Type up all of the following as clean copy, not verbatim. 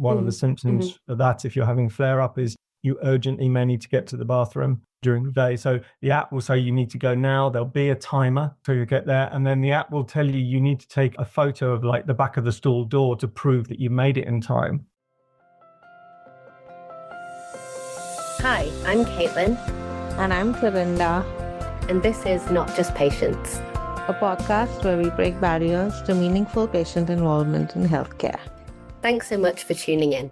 one of the symptoms of that, if you're having flare up, is you urgently may need to get to the bathroom during the day. So the app will say you need to go now. There'll be a timer till you get there. And then the app will tell you you need to take a photo of like the back of the stall door to prove that you made it in time. Hi, I'm Caitlin. And I'm Clarinda. And this is Not Just Patients, a podcast where we break barriers to meaningful patient involvement in healthcare. Thanks so much for tuning in.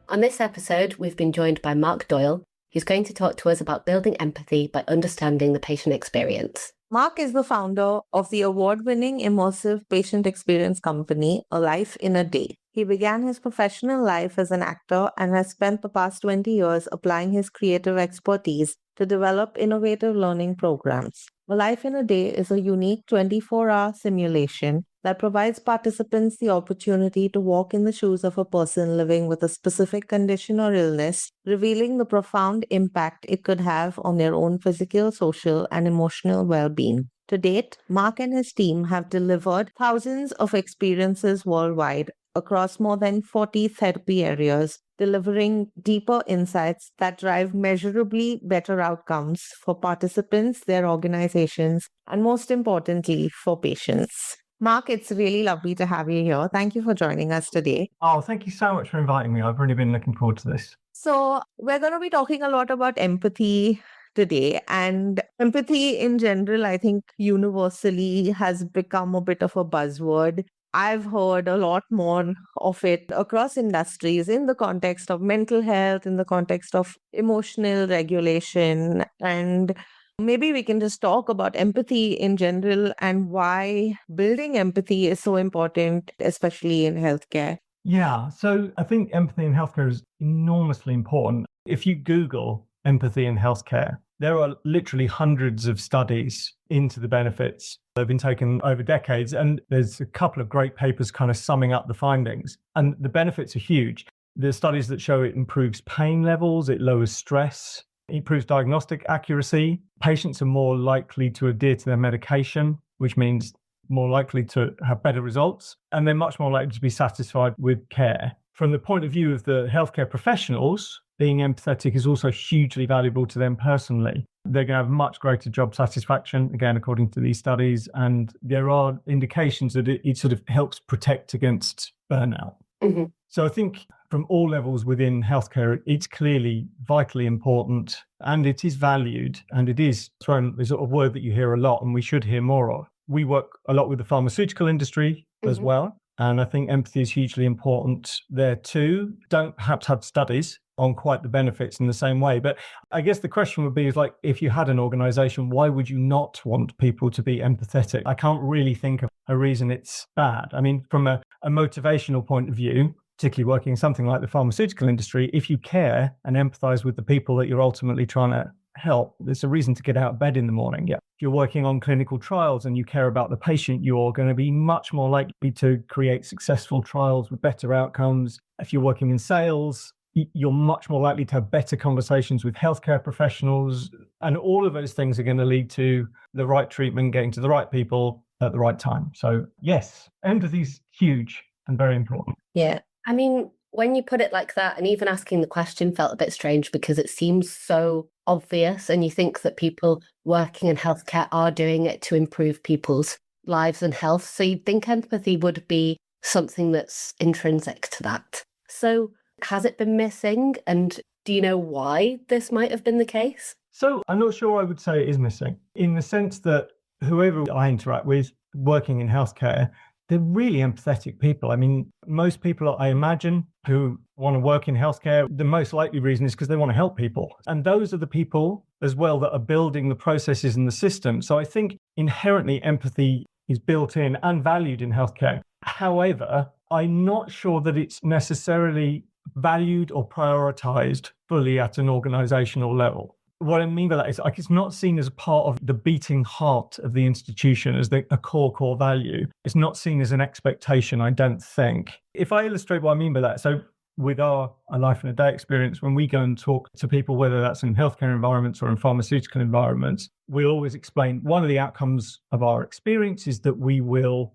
On this episode, we've been joined by Mark Doyle, who's going to talk to us about building empathy by understanding the patient experience. Mark is the founder of the award-winning immersive patient experience company, A Life in a Day. He began his professional life as an actor and has spent the past 20 years applying his creative expertise to develop innovative learning programs. A Life in a Day is a unique 24-hour simulation that provides participants the opportunity to walk in the shoes of a person living with a specific condition or illness, revealing the profound impact it could have on their own physical, social, and emotional well-being. To date, Mark and his team have delivered thousands of experiences worldwide across more than 40 therapy areas, delivering deeper insights that drive measurably better outcomes for participants, their organizations, and most importantly, for patients. Mark, it's really lovely to have you here. Thank you for joining us today. Oh, thank you so much for inviting me. I've really been looking forward to this. So we're going to be talking a lot about empathy today, and empathy in general, I think universally has become a bit of a buzzword. I've heard a lot more of it across industries in the context of mental health, in the context of emotional regulation, and maybe we can just talk about empathy in general and why building empathy is so important, especially in healthcare. Yeah, so I think empathy in healthcare is enormously important. If you Google empathy in healthcare, there are literally hundreds of studies into the benefits. They've been taken over decades, and there's a couple of great papers kind of summing up the findings. And the benefits are huge. There's studies that show it improves pain levels, it lowers stress, it improves diagnostic accuracy. Patients are more likely to adhere to their medication, which means more likely to have better results, and they're much more likely to be satisfied with care. From the point of view of the healthcare professionals, being empathetic is also hugely valuable to them personally. They're going to have much greater job satisfaction, again, according to these studies, and there are indications that it sort of helps protect against burnout. Mm-hmm. So I think from all levels within healthcare, it's clearly vitally important, and it is valued, and it is the sort of word that you hear a lot, and we should hear more of. We work a lot with the pharmaceutical industry as well, and I think empathy is hugely important there too. Don't perhaps have studies on quite the benefits in the same way, but I guess the question would be is like, if you had an organization, why would you not want people to be empathetic? I can't really think of a reason it's bad. I mean, from a motivational point of view, particularly working in something like the pharmaceutical industry, if you care and empathize with the people that you're ultimately trying to help, there's a reason to get out of bed in the morning. Yeah. If you're working on clinical trials and you care about the patient, you're going to be much more likely to create successful trials with better outcomes. If you're working in sales, you're much more likely to have better conversations with healthcare professionals. And all of those things are going to lead to the right treatment, getting to the right people at the right time. So yes, empathy is huge and very important. Yeah. I mean, when you put it like that, and even asking the question felt a bit strange because it seems so obvious, and you think that people working in healthcare are doing it to improve people's lives and health. So you'd think empathy would be something that's intrinsic to that. So has it been missing? And do you know why this might have been the case? So I'm not sure I would say it is missing, in the sense that whoever I interact with working in healthcare, they're really empathetic people. I mean, most people, I imagine, who want to work in healthcare, the most likely reason is because they want to help people. And those are the people as well that are building the processes and the system. So I think inherently empathy is built in and valued in healthcare. However, I'm not sure that it's necessarily valued or prioritized fully at an organizational level. What I mean by that is like it's not seen as a part of the beating heart of the institution as a core value. It's not seen as an expectation, I don't think. If I illustrate what I mean by that, so with our A Life in a Day experience, when we go and talk to people, whether that's in healthcare environments or in pharmaceutical environments, we always explain one of the outcomes of our experience is that we will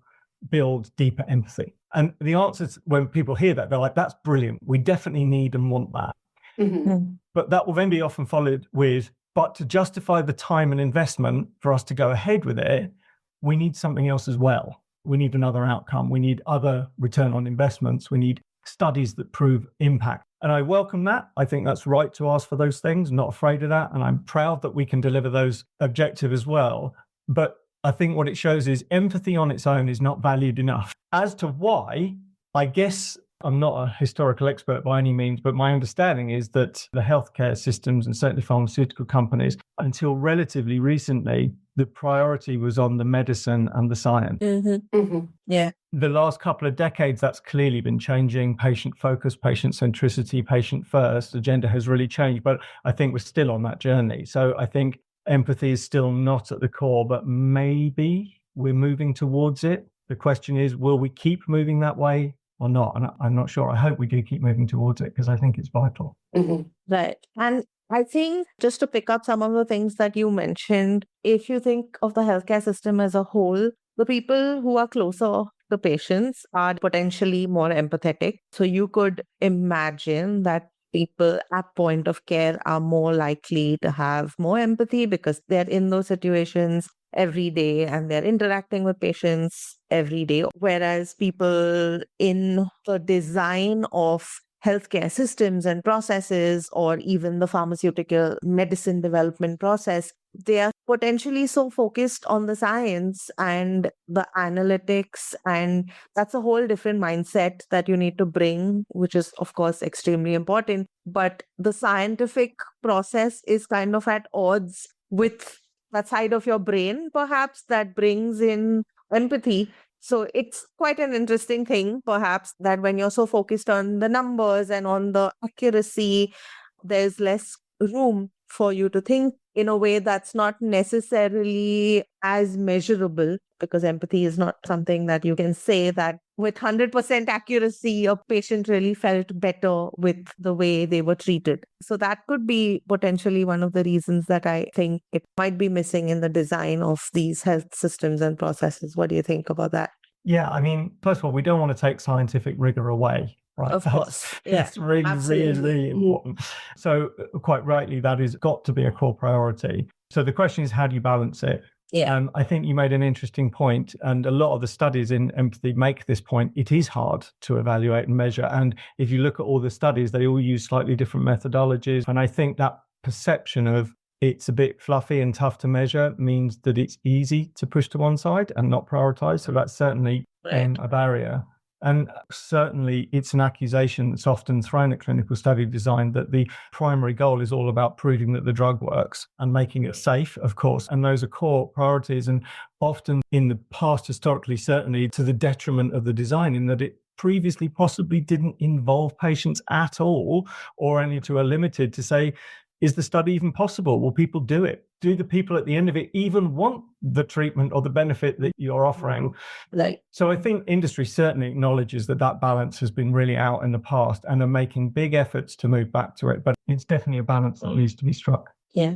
build deeper empathy. And the answers, when people hear that, they're like, that's brilliant. We definitely need and want that. But that will then be often followed with, but to justify the time and investment for us to go ahead with it, we need something else as well. We need another outcome. We need other return on investments. We need studies that prove impact. And I welcome that. I think that's right to ask for those things, not afraid of that. And I'm proud that we can deliver those objectives as well. But I think what it shows is empathy on its own is not valued enough. As to why, I guess I'm not a historical expert by any means, but my understanding is that the healthcare systems and certainly pharmaceutical companies, until relatively recently, the priority was on the medicine and the science. Yeah. The last couple of decades, that's clearly been changing. Patient focus, patient centricity, patient first agenda has really changed, but I think we're still on that journey. So I think empathy is still not at the core, but maybe we're moving towards it. The question is, will we keep moving that way or not? And I'm not sure. I hope we do keep moving towards it because I think it's vital. Right. And I think just to pick up some of the things that you mentioned, if you think of the healthcare system as a whole, the people who are closer to patients are potentially more empathetic. So you could imagine that people at point of care are more likely to have more empathy because they're in those situations every day and they're interacting with patients every day. Whereas people in the design of healthcare systems and processes, or even the pharmaceutical medicine development process, they are potentially so focused on the science and the analytics, and that's a whole different mindset that you need to bring, which is of course extremely important. But the scientific process is kind of at odds with that side of your brain, perhaps, that brings in empathy. So it's quite an interesting thing, perhaps, that when you're so focused on the numbers and on the accuracy, there's less room for you to think in a way that's not necessarily as measurable, because empathy is not something that you can say that with 100% accuracy, a patient really felt better with the way they were treated. So that could be potentially one of the reasons that I think it might be missing in the design of these health systems and processes. What do you think about that? Yeah, I mean, first of all, we don't want to take scientific rigor away. Right. Of course. Yeah, it's really, absolutely. really important. So quite rightly, that has got to be a core priority. So the question is, how do you balance it? Yeah. I think you made an interesting point, and a lot of the studies in empathy make this point. It is hard to evaluate and measure. And if you look at all the studies, they all use slightly different methodologies. And I think that perception of it's a bit fluffy and tough to measure means that it's easy to push to one side and not prioritize. So that's certainly a barrier. And certainly it's an accusation that's often thrown at clinical study design that the primary goal is all about proving that the drug works and making it safe, of course. And those are core priorities. And often in the past, historically, certainly to the detriment of the design, in that it previously possibly didn't involve patients at all, or only to a limited to say, is the study even possible? Will people do it? Do the people at the end of it even want the treatment or the benefit that you're offering? So I think industry certainly acknowledges that that balance has been really out in the past and are making big efforts to move back to it. But it's definitely a balance that needs to be struck. Yeah.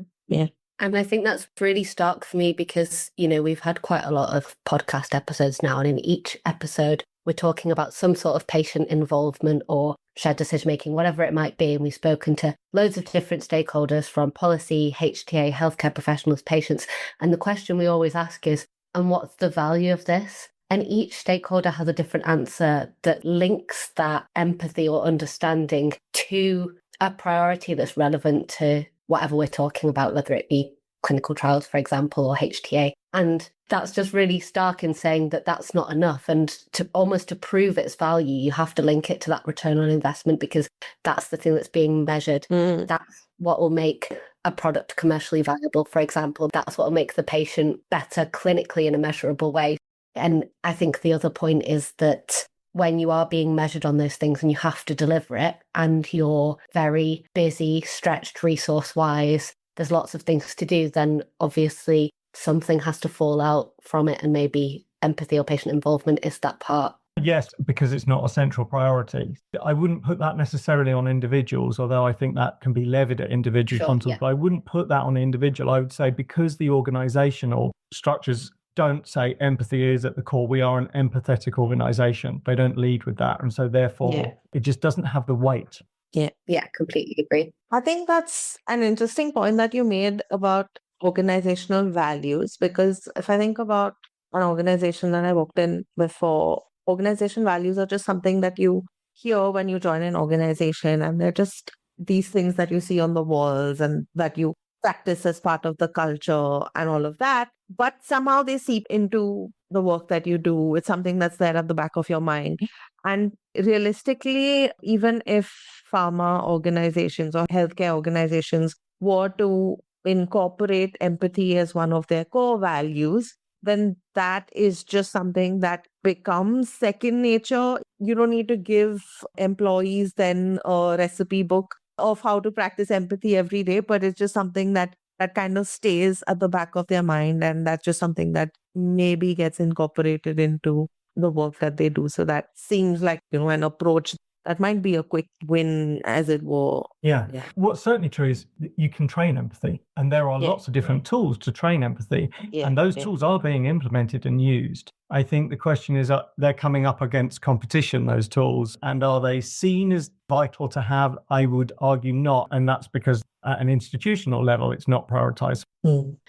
And I think that's really stark for me because, you know, we've had quite a lot of podcast episodes now, and in each episode, we're talking about some sort of patient involvement or shared decision-making, whatever it might be. And we've spoken to loads of different stakeholders from policy, HTA, healthcare professionals, patients. And the question we always ask is, and what's the value of this? And each stakeholder has a different answer that links that empathy or understanding to a priority that's relevant to whatever we're talking about, whether it be clinical trials, for example, or HTA. And that's just really stark in saying that that's not enough. And to almost to prove its value, you have to link it to that return on investment, because that's the thing that's being measured. That's what will make a product commercially viable, for example. That's what will make the patient better clinically in a measurable way. And I think the other point is that when you are being measured on those things and you have to deliver it and you're very busy, stretched resource-wise, there's lots of things to do, then obviously something has to fall out from it, and maybe empathy or patient involvement is that part. Yes, because it's not a central priority. I wouldn't put that necessarily on individuals, although I think that can be levied at individual content. But I wouldn't put that on the individual. I would say because the organisational structures don't say empathy is at the core. We are an empathetic organization. They don't lead with that. And so therefore, it just doesn't have the weight. Yeah, completely agree. I think that's an interesting point that you made about organizational values, because if I think about an organization that I worked in before, organization values are just something that you hear when you join an organization, and they're just these things that you see on the walls and that you practice as part of the culture and all of that. But somehow they seep into the work that you do. It's something that's there at the back of your mind. And realistically, even if pharma organizations or healthcare organizations were to incorporate empathy as one of their core values, then that is just something that becomes second nature. You don't need to give employees then a recipe book of how to practice empathy every day, but it's just something that kind of stays at the back of their mind, and that's just something that maybe gets incorporated into the work that they do. So that seems like, an approach that might be a quick win, as it were. Yeah. What's certainly true is that you can train empathy, and there are lots of different tools to train empathy, and those tools are being implemented and used. I think the question is, they're coming up against competition, those tools, and are they seen as vital to have? I would argue not, and that's because at an institutional level, it's not prioritized.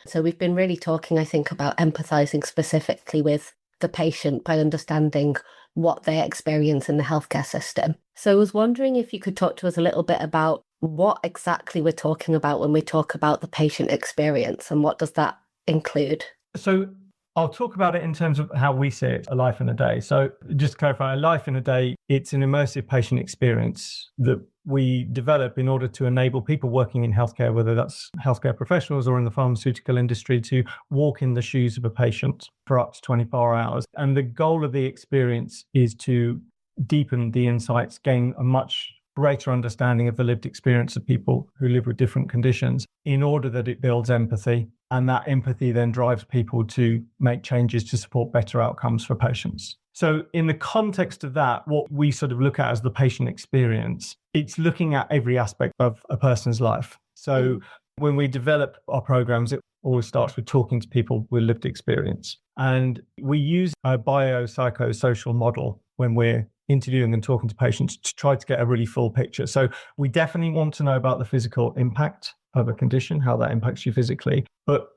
So we've been really talking, I think, about empathizing specifically with the patient by understanding what they experience in the healthcare system. So I was wondering if you could talk to us a little bit about what exactly we're talking about when we talk about the patient experience, and what does that include? So I'll talk about it in terms of how we see it, a life in a day. So just to clarify, a life in a day, it's an immersive patient experience that we develop in order to enable people working in healthcare, whether that's healthcare professionals or in the pharmaceutical industry, to walk in the shoes of a patient for up to 24 hours. And the goal of the experience is to deepen the insights, gain a much greater understanding of the lived experience of people who live with different conditions, in order that it builds empathy. And that empathy then drives people to make changes to support better outcomes for patients. So in the context of that, what we sort of look at as the patient experience, it's looking at every aspect of a person's life. So when we develop our programs, it always starts with talking to people with lived experience. And we use a biopsychosocial model when we're interviewing and talking to patients to try to get a really full picture. So we definitely want to know about the physical impact of a condition, how that impacts you physically. But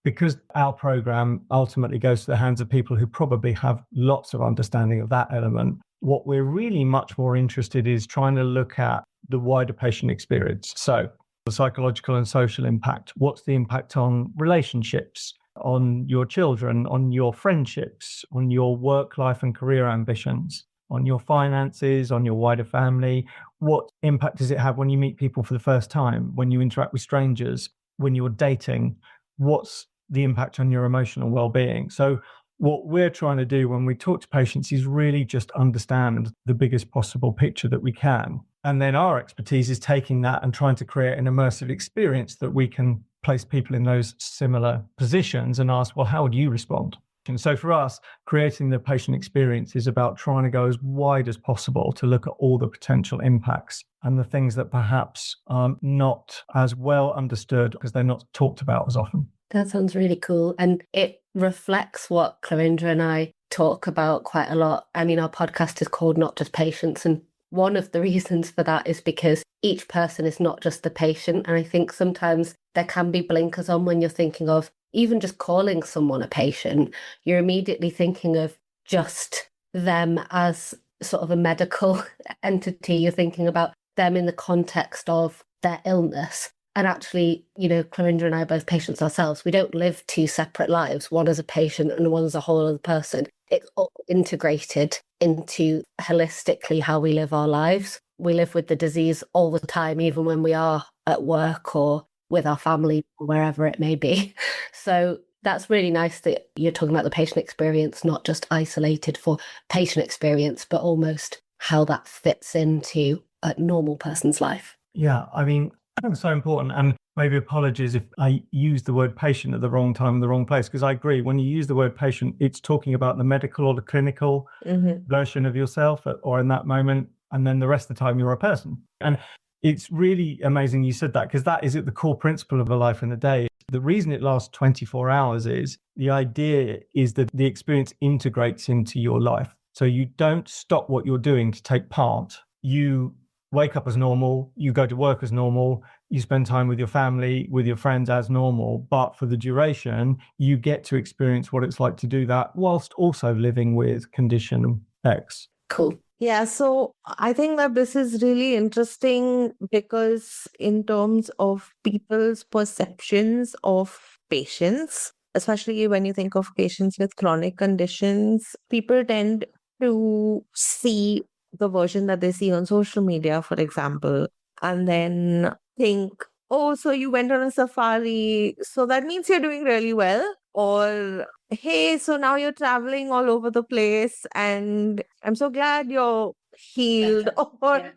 because our program ultimately goes to the hands of people who probably have lots of understanding of that element, what we're really much more interested in is trying to look at the wider patient experience. So the psychological and social impact. What's the impact on relationships, on your children, on your friendships, on your work life and career ambitions, on your finances, on your wider family? What impact does it have when you meet people for the first time, when you interact with strangers, when you're dating? What's the impact on your emotional well-being? So what we're trying to do when we talk to patients is really just understand the biggest possible picture that we can. And then our expertise is taking that and trying to create an immersive experience that we can place people in those similar positions and ask, well, how would you respond? And so for us, creating the patient experience is about trying to go as wide as possible to look at all the potential impacts and the things that perhaps are not as well understood because they're not talked about as often. That sounds really cool. And it reflects what Clarinda and I talk about quite a lot. I mean, our podcast is called Not Just Patients. And one of the reasons for that is because each person is not just the patient. And I think sometimes there can be blinkers on when you're thinking of even just calling someone a patient. You're immediately thinking of just them as sort of a medical entity. You're thinking about them in the context of their illness. And actually, Clarinda and I are both patients ourselves. We don't live two separate lives, one as a patient and one as a whole other person. It's all integrated into holistically how we live our lives. We live with the disease all the time, even when we are at work or with our family, or wherever it may be. So that's really nice that you're talking about the patient experience, not just isolated for patient experience, but almost how that fits into a normal person's life. Yeah, I mean, that's so important. And maybe apologies if I use the word patient at the wrong time in the wrong place, because I agree, when you use the word patient, it's talking about the medical or the clinical version of yourself or in that moment. And then the rest of the time, you're a person. And It's really amazing you said that, because that is at the core principle of a life in a day. The reason it lasts 24 hours is the idea is that the experience integrates into your life. So you don't stop what you're doing to take part. You wake up as normal, you go to work as normal, you spend time with your family, with your friends as normal. But for the duration, you get to experience what it's like to do that whilst also living with condition X. Cool. Yeah, so I think that this is really interesting because in terms of people's perceptions of patients, especially when you think of patients with chronic conditions, people tend to see the version that they see on social media, for example, and then think, oh, so you went on a safari, so that means you're doing really well. Or, hey, so now you're traveling all over the place, and I'm so glad you're healed or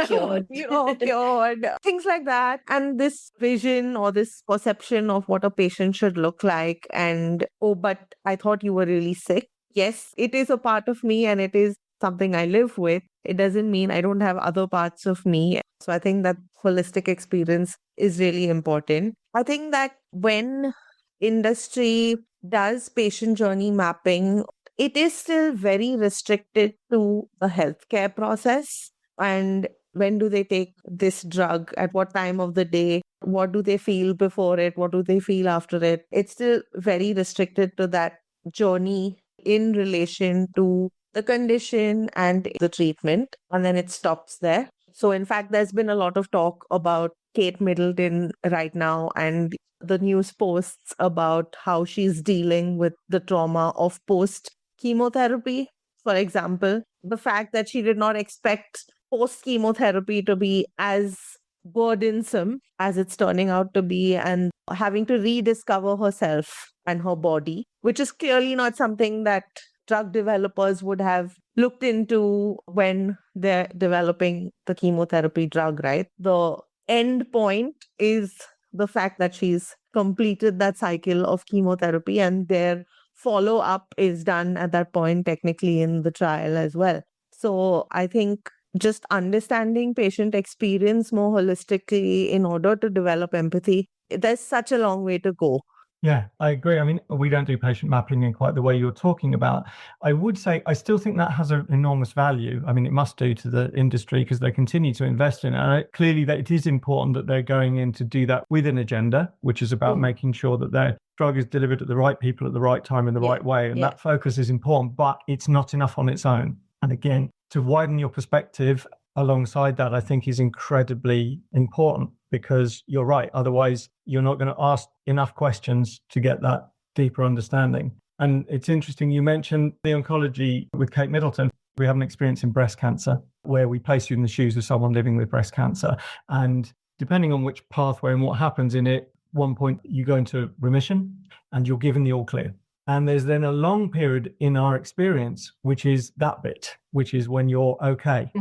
Cured. cured, things like that. And this vision or this perception of what a patient should look like, and oh, but I thought you were really sick. Yes, it is a part of me and it is something I live with. It doesn't mean I don't have other parts of me. So I think that holistic experience is really important. I think that when industry does patient journey mapping, it is still very restricted to the healthcare process. And when do they take this drug? At what time of the day? What do they feel before it? What do they feel after it? It's still very restricted to that journey in relation to the condition and the treatment. And then it stops there. So, in fact, there's been a lot of talk about Kate Middleton right now and the news posts about how she's dealing with the trauma of post chemotherapy. For example, the fact that she did not expect post chemotherapy to be as burdensome as it's turning out to be, and having to rediscover herself and her body, which is clearly not something that drug developers would have looked into when they're developing the chemotherapy drug, right? The end point is the fact that she's completed that cycle of chemotherapy, and their follow up is done at that point, technically, in the trial as well. So I think just understanding patient experience more holistically in order to develop empathy, there's such a long way to go. Yeah, I agree. I mean, we don't do patient mapping in quite the way you're talking about. I would say I still think that has an enormous value. I mean, it must do to the industry because they continue to invest in it. And clearly, that it is important that they're going in to do that with an agenda, which is about making sure that their drug is delivered to the right people at the right time in the right way. And that focus is important, but it's not enough on its own. And again, to widen your perspective alongside that, I think is incredibly important, because you're right. Otherwise, you're not going to ask enough questions to get that deeper understanding. And it's interesting, you mentioned the oncology with Kate Middleton. We have an experience in breast cancer where we place you in the shoes of someone living with breast cancer. And depending on which pathway and what happens in it, one point you go into remission and you're given the all clear. And there's then a long period in our experience, which is that bit, which is when you're okay.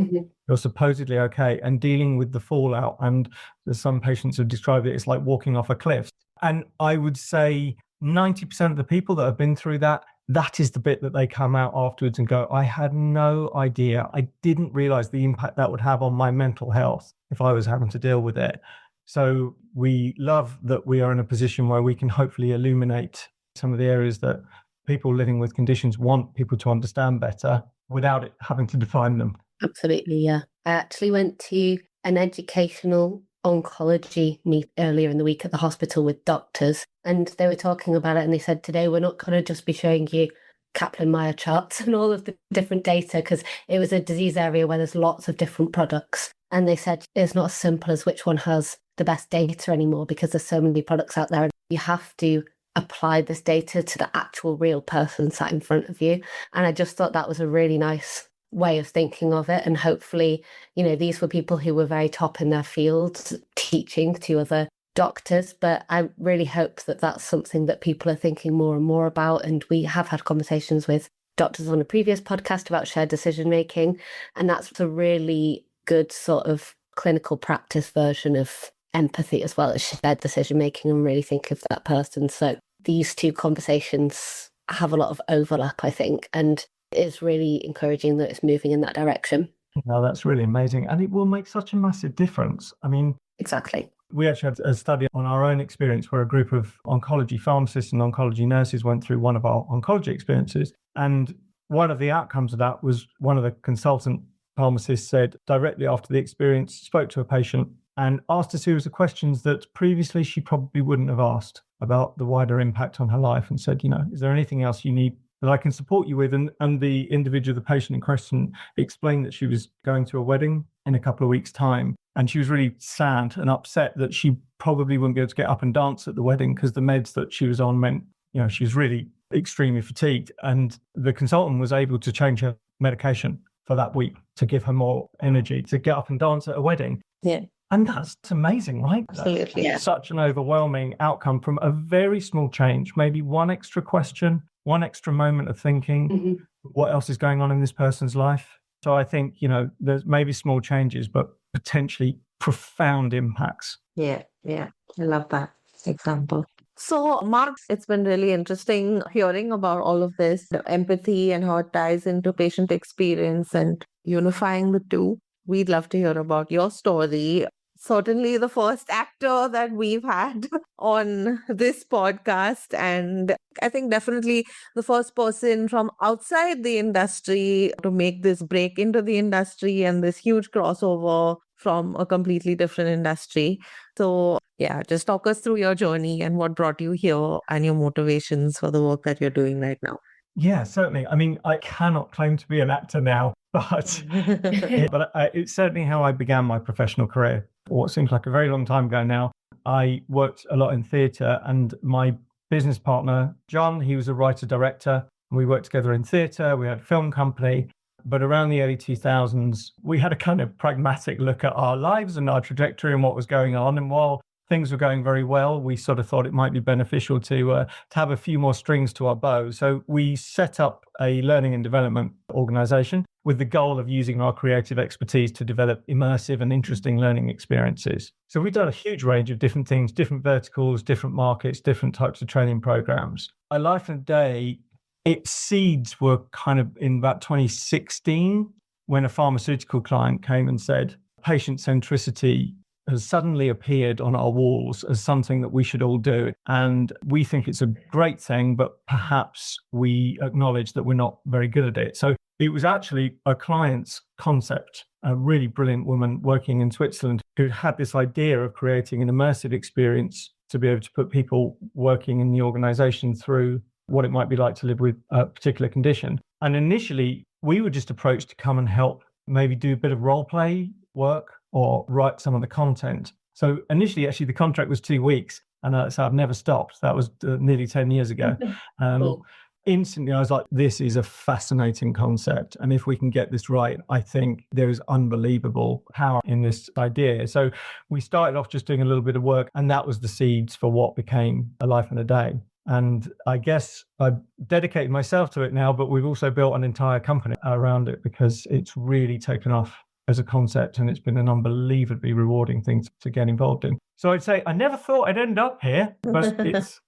You're supposedly okay, and dealing with the fallout. And some patients have described it, it's like walking off a cliff. And I would say 90% of the people that have been through that, that is the bit that they come out afterwards and go, I had no idea. I didn't realize the impact that would have on my mental health if I was having to deal with it. So we love that we are in a position where we can hopefully illuminate some of the areas that people living with conditions want people to understand better without it having to define them. Absolutely, yeah. I actually went to an educational oncology meet earlier in the week at the hospital with doctors, and they were talking about it, and they said, today we're not going to just be showing you Kaplan-Meier charts and all of the different data, because it was a disease area where there's lots of different products. And they said it's not as simple as which one has the best data anymore, because there's so many products out there. You have to apply this data to the actual real person sat in front of you. And I just thought that was a really nice way of thinking of it. And hopefully, you know, these were people who were very top in their fields teaching to other doctors. But I really hope that that's something that people are thinking more and more about. And we have had conversations with doctors on a previous podcast about shared decision making. And that's a really good sort of clinical practice version of empathy, as well as shared decision making, and really think of that person. So these two conversations have a lot of overlap, I think, and it's really encouraging that it's moving in that direction. Now that's really amazing. And it will make such a massive difference. I mean, Exactly. we actually had a study on our own experience where a group of oncology pharmacists and oncology nurses went through one of our oncology experiences. And one of the outcomes of that was one of the consultant pharmacists said directly after the experience, spoke to a patient and asked a series of questions that previously she probably wouldn't have asked about the wider impact on her life, and said, is there anything else you need that I can support you with? And the individual, the patient in question, explained that she was going to a wedding in a couple of weeks' time. And she was really sad and upset that she probably wouldn't be able to get up and dance at the wedding because the meds that she was on meant, she was really extremely fatigued. And the consultant was able to change her medication for that week to give her more energy to get up and dance at a wedding. Yeah. And that's amazing, right? Absolutely. Yeah. Such an overwhelming outcome from a very small change, maybe one extra question, one extra moment of thinking, what else is going on in this person's life? So I think, there's maybe small changes, but potentially profound impacts. Yeah. I love that example. So, Mark, it's been really interesting hearing about all of this, the empathy and how it ties into patient experience and unifying the two. We'd love to hear about your story. Certainly the first actor that we've had on this podcast. And I think definitely the first person from outside the industry to make this break into the industry and this huge crossover from a completely different industry. So yeah, just talk us through your journey and what brought you here and your motivations for the work that you're doing right now. Yeah, certainly. I mean, I cannot claim to be an actor now, but it's certainly how I began my professional career. What seems like a very long time ago now. I worked a lot in theatre, and my business partner, John, he was a writer-director. We worked together in theatre. We had a film company. But around the early 2000s, we had a kind of pragmatic look at our lives and our trajectory and what was going on. And while things were going very well, we sort of thought it might be beneficial to have a few more strings to our bow. So we set up a learning and development organization with the goal of using our creative expertise to develop immersive and interesting learning experiences. So we've done a huge range of different things, different verticals, different markets, different types of training programs. Our Life in a Day, its seeds were kind of in about 2016 when a pharmaceutical client came and said, patient centricity has suddenly appeared on our walls as something that we should all do. And we think it's a great thing, but perhaps we acknowledge that we're not very good at it. So it was actually a client's concept, a really brilliant woman working in Switzerland who had this idea of creating an immersive experience to be able to put people working in the organization through what it might be like to live with a particular condition. And initially, we were just approached to come and help maybe do a bit of role play work or write some of the content. So initially, actually, the contract was 2 weeks, and so I've never stopped. That was nearly 10 years ago. Cool. Instantly, I was like, this is a fascinating concept. And if we can get this right, I think there is unbelievable power in this idea. So we started off just doing a little bit of work, and that was the seeds for what became A Life in a Day. And I guess I've dedicated myself to it now, but we've also built an entire company around it because it's really taken off as a concept, and it's been an unbelievably rewarding thing to get involved in. So I'd say I never thought I'd end up here, but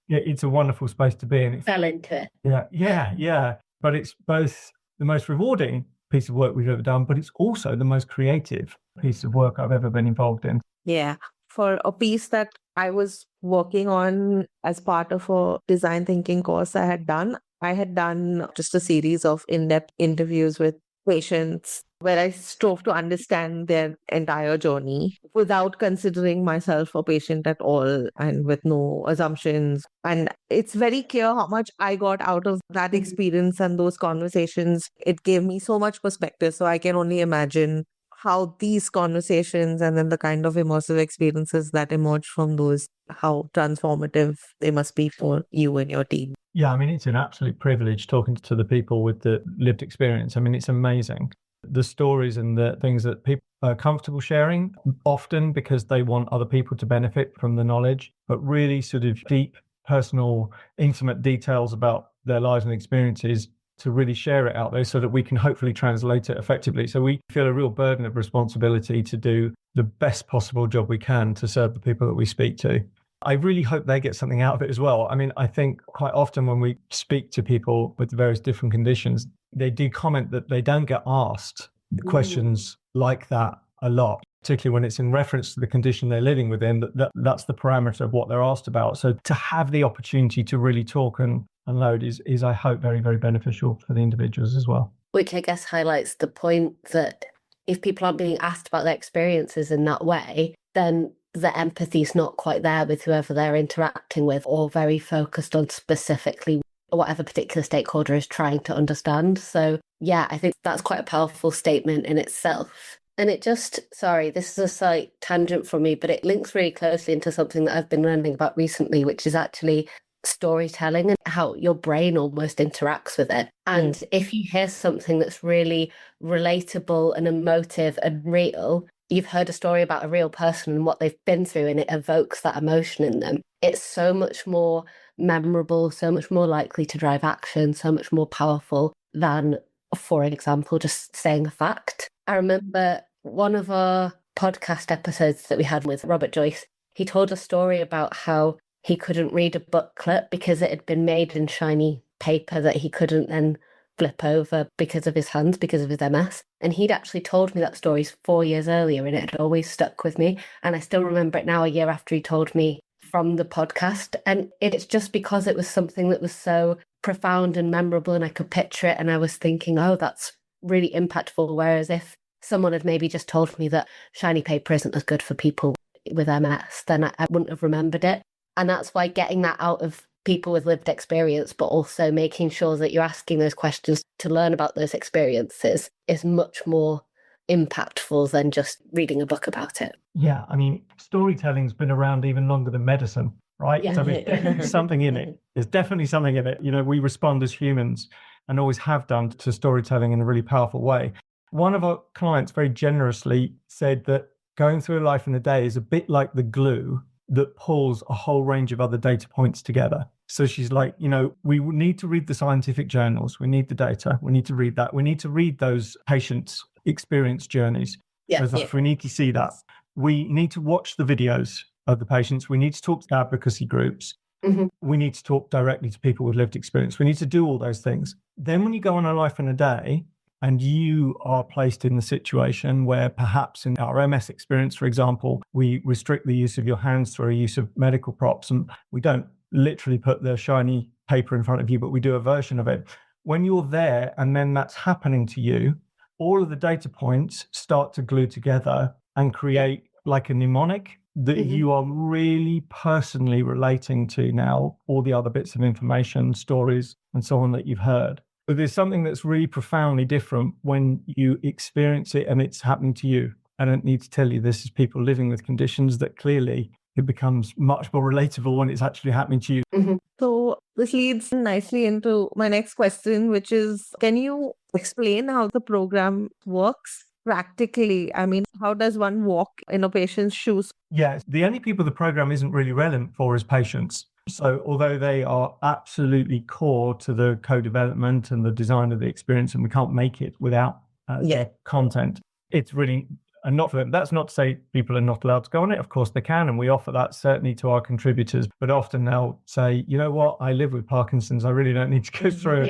it's a wonderful space to be in. Fell into it. Yeah. But it's both the most rewarding piece of work we've ever done, but it's also the most creative piece of work I've ever been involved in. Yeah. For a piece that I was working on as part of a design thinking course I had done just a series of in-depth interviews with patients where I strove to understand their entire journey without considering myself a patient at all and with no assumptions. And it's very clear how much I got out of that experience and those conversations. It gave me so much perspective. So I can only imagine how these conversations and then the kind of immersive experiences that emerge from those, how transformative they must be for you and your team. Yeah, I mean, it's an absolute privilege talking to the people with the lived experience. I mean, it's amazing. The stories and the things that people are comfortable sharing, often because they want other people to benefit from the knowledge, but really sort of deep, personal, intimate details about their lives and experiences to really share it out there so that we can hopefully translate it effectively. So we feel a real burden of responsibility to do the best possible job we can to serve the people that we speak to. I really hope they get something out of it as well. I mean, I think quite often when we speak to people with various different conditions, they do comment that they don't get asked questions like that a lot, particularly when it's in reference to the condition they're living within. That's the parameter of what they're asked about. So to have the opportunity to really talk and load is I hope, very, very beneficial for the individuals as well. Which I guess highlights the point that if people aren't being asked about their experiences in that way, then the empathy is not quite there with whoever they're interacting with, or very focused on specifically whatever particular stakeholder is trying to understand. So yeah, I think that's quite a powerful statement in itself. And it just, sorry, this is a slight tangent from me, but it links really closely into something that I've been learning about recently, which is actually storytelling and how your brain almost interacts with it. And if you hear something that's really relatable and emotive and real, you've heard a story about a real person and what they've been through, and it evokes that emotion in them. It's so much more memorable, so much more likely to drive action, so much more powerful than, for example, just saying a fact. I remember one of our podcast episodes that we had with Robert Joyce, he told a story about how he couldn't read a booklet because it had been made in shiny paper that he couldn't then flip over because of his hands, because of his MS. And he'd actually told me that story 4 years earlier, and it had always stuck with me. And I still remember it now, a year after he told me from the podcast. And it's just because it was something that was so profound and memorable, and I could picture it, and I was thinking, oh, that's really impactful. Whereas if someone had maybe just told me that shiny paper isn't as good for people with MS, then I wouldn't have remembered it. And that's why getting that out of people with lived experience, but also making sure that you're asking those questions to learn about those experiences, is much more impactful than just reading a book about it. Yeah, I mean, storytelling's been around even longer than medicine, right? Yeah. So there's definitely something in it. There's definitely something in it. You know, we respond as humans, and always have done, to storytelling in a really powerful way. One of our clients very generously said that going through a life in a day is a bit like the glue that pulls a whole range of other data points together. So she's like, you know, we need to read the scientific journals. We need the data. We need to read that. We need to read those patients' experience journeys. We need to see that. We need to watch the videos of the patients. We need to talk to advocacy groups. Mm-hmm. We need to talk directly to people with lived experience. We need to do all those things. Then when you go on a life in a day, and you are placed in the situation where perhaps in our MS experience, for example, we restrict the use of your hands through a use of medical props, and we don't literally put the shiny paper in front of you, but we do a version of it. When you're there and then that's happening to you, all of the data points start to glue together and create like a mnemonic that you are really personally relating to now, all the other bits of information, stories, and so on that you've heard. But there's something that's really profoundly different when you experience it and it's happening to you. I don't need to tell you, this is people living with conditions that clearly it becomes much more relatable when it's actually happening to you. Mm-hmm. So this leads nicely into my next question, which is, can you explain how the program works practically? I mean, how does one walk in a patient's shoes? Yeah, the only people the program isn't really relevant for is patients. So although they are absolutely core to the co-development and the design of the experience, and we can't make it without their content, it's really not for them. That's not to say people are not allowed to go on it. Of course they can, and we offer that certainly to our contributors. But often they'll say, you know what, I live with Parkinson's. I really don't need to go through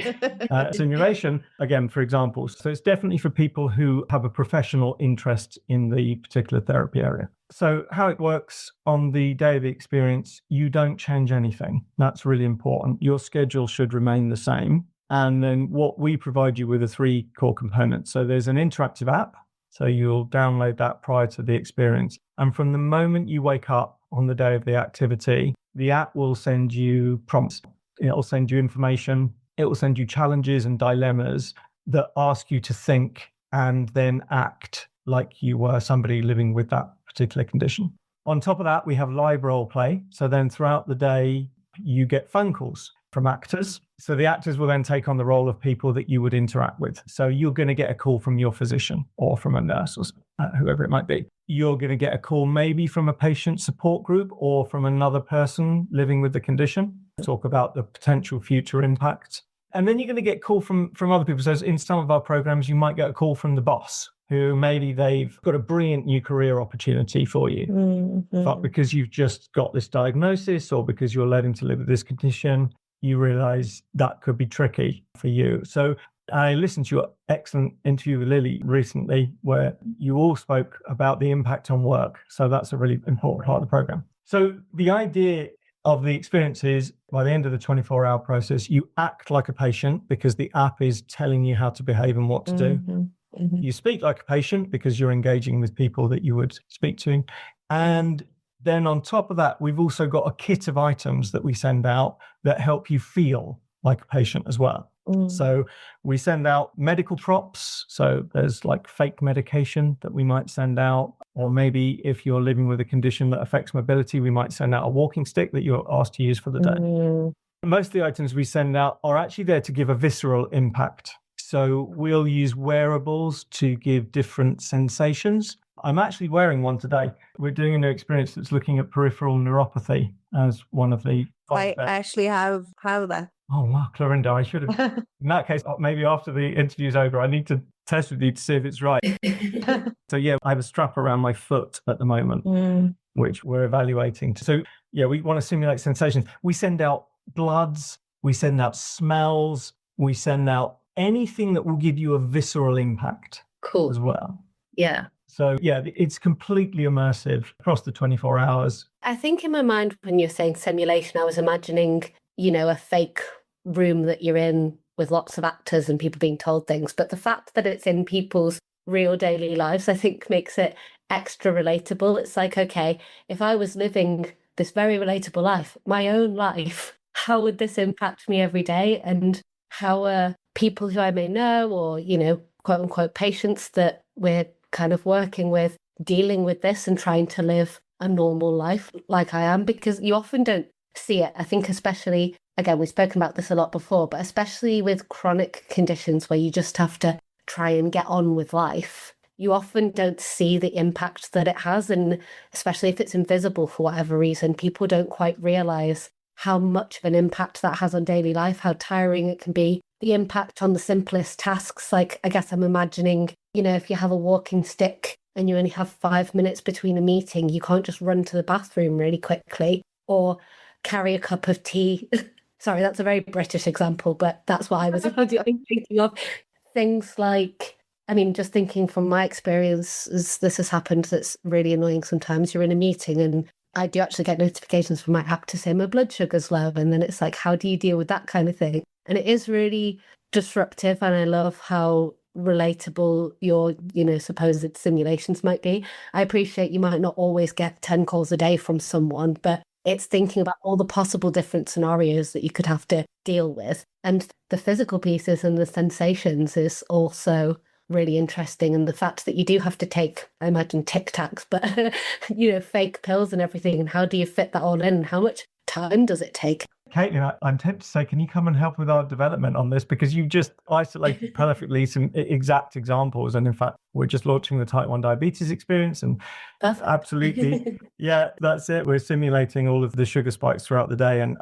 a simulation again, for example. So it's definitely for people who have a professional interest in the particular therapy area. So how it works on the day of the experience, you don't change anything. That's really important. Your schedule should remain the same. And then what we provide you with are 3 core components. So there's an interactive app. So you'll download that prior to the experience. And from the moment you wake up on the day of the activity, the app will send you prompts. It'll send you information. It will send you challenges and dilemmas that ask you to think and then act like you were somebody living with that particular condition. On top of that, we have live role play. So then throughout the day, you get phone calls from actors. So the actors will then take on the role of people that you would interact with. So you're going to get a call from your physician or from a nurse or whoever it might be. You're going to get a call maybe from a patient support group or from another person living with the condition. Talk about the potential future impact. And then you're going to get a call from other people. So in some of our programs, you might get a call from the boss, who maybe they've got a brilliant new career opportunity for you. But because you've just got this diagnosis or because you're learning to live with this condition, you realize that could be tricky for you. So I listened to your excellent interview with Lily recently, where you all spoke about the impact on work. So that's a really important part of the program. So the idea of the experience is by the end of the 24-hour process, you act like a patient because the app is telling you how to behave and what to do. You speak like a patient because you're engaging with people that you would speak to. And then on top of that, we've also got a kit of items that we send out that help you feel like a patient as well. So we send out medical props. So there's like fake medication that we might send out. Or maybe if you're living with a condition that affects mobility, we might send out a walking stick that you're asked to use for the day. Most of the items we send out are actually there to give a visceral impact. So we'll use wearables to give different sensations. I'm actually wearing one today. We're doing a new experience that's looking at peripheral neuropathy as one of the... I actually have that. Oh, wow, Clarinda, I should have. In that case, maybe after the interview's over, I need to test with you to see if it's right. So, yeah, I have a strap around my foot at the moment, which we're evaluating. So, yeah, we want to simulate sensations. We send out bloods, we send out smells, we send out anything that will give you a visceral impact as well. Yeah. So, yeah, it's completely immersive across the 24 hours. I think in my mind, when you're saying simulation, I was imagining, a fake room that you're in with lots of actors and people being told things. But the fact that it's in people's real daily lives, I think makes it extra relatable. It's like, okay, if I was living this very relatable life, my own life, how would this impact me every day? And how are people who I may know or, quote unquote, patients that we're kind of working with dealing with this and trying to live a normal life like I am? Because you often don't see it. I think especially, again, we've spoken about this a lot before, but especially with chronic conditions where you just have to try and get on with life, you often don't see the impact that it has. And especially if it's invisible for whatever reason, people don't quite realize how much of an impact that has on daily life, how tiring it can be, the impact on the simplest tasks. Like, I guess I'm imagining, if you have a walking stick and you only have 5 minutes between a meeting, you can't just run to the bathroom really quickly or carry a cup of tea. Sorry, that's a very British example, but that's what I was thinking of. Things like, just thinking from my experience, as this has happened, that's really annoying sometimes. You're in a meeting and I do actually get notifications from my app to say my blood sugar's low. And then it's like, how do you deal with that kind of thing? And it is really disruptive. And I love how relatable your, supposed simulations might be. I appreciate you might not always get 10 calls a day from someone, but it's thinking about all the possible different scenarios that you could have to deal with. And the physical pieces and the sensations is also really interesting. And the fact that you do have to take, I imagine, Tic Tacs, but, fake pills and everything. And how do you fit that all in? How much time does it take? Caitlin, I'm tempted to say, can you come and help with our development on this? Because you've just isolated perfectly some exact examples. And in fact, we're just launching the type 1 diabetes experience. And absolutely, yeah, that's it. We're simulating all of the sugar spikes throughout the day. And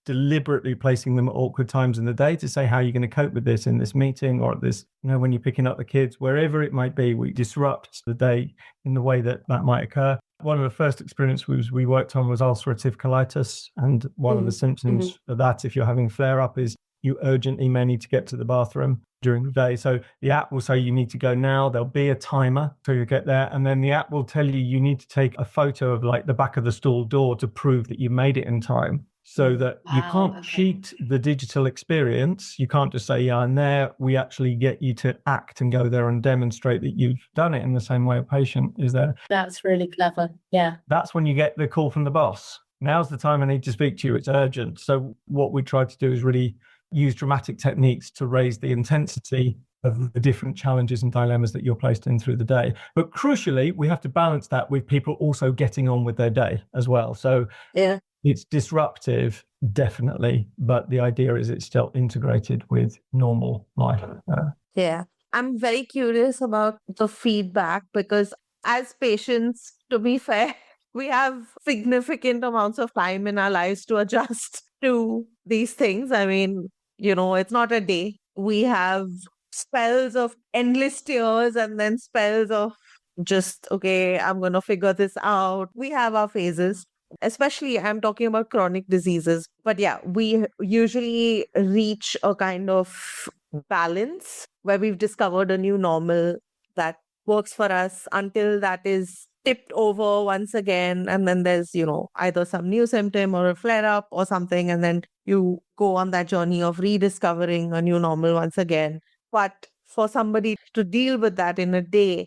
deliberately placing them at awkward times in the day to say how you're going to cope with this in this meeting or at this, when you're picking up the kids, wherever it might be, we disrupt the day in the way that might occur. One of the first experiences we worked on was ulcerative colitis. And one of the symptoms of that, if you're having flare-up, is you urgently may need to get to the bathroom during the day. So the app will say you need to go now. There'll be a timer so you get there. And then the app will tell you need to take a photo of like the back of the stall door to prove that you made it in time. So that you can't cheat the digital experience. You can't just say, yeah, I'm there. We actually get you to act and go there and demonstrate that you've done it in the same way a patient is there. That's really clever. Yeah. That's when you get the call from the boss. Now's the time I need to speak to you. It's urgent. So what we try to do is really use dramatic techniques to raise the intensity of the different challenges and dilemmas that you're placed in through the day. But crucially, we have to balance that with people also getting on with their day as well. So yeah. It's disruptive, definitely, but the idea is it's still integrated with normal life. Yeah. I'm very curious about the feedback because as patients, to be fair, we have significant amounts of time in our lives to adjust to these things. It's not a day. We have spells of endless tears and then spells of just, okay, I'm going to figure this out. We have our phases. Especially, I'm talking about chronic diseases. But yeah, we usually reach a kind of balance where we've discovered a new normal that works for us until that is tipped over once again. And then there's, either some new symptom or a flare up or something. And then you go on that journey of rediscovering a new normal once again. But for somebody to deal with that in a day,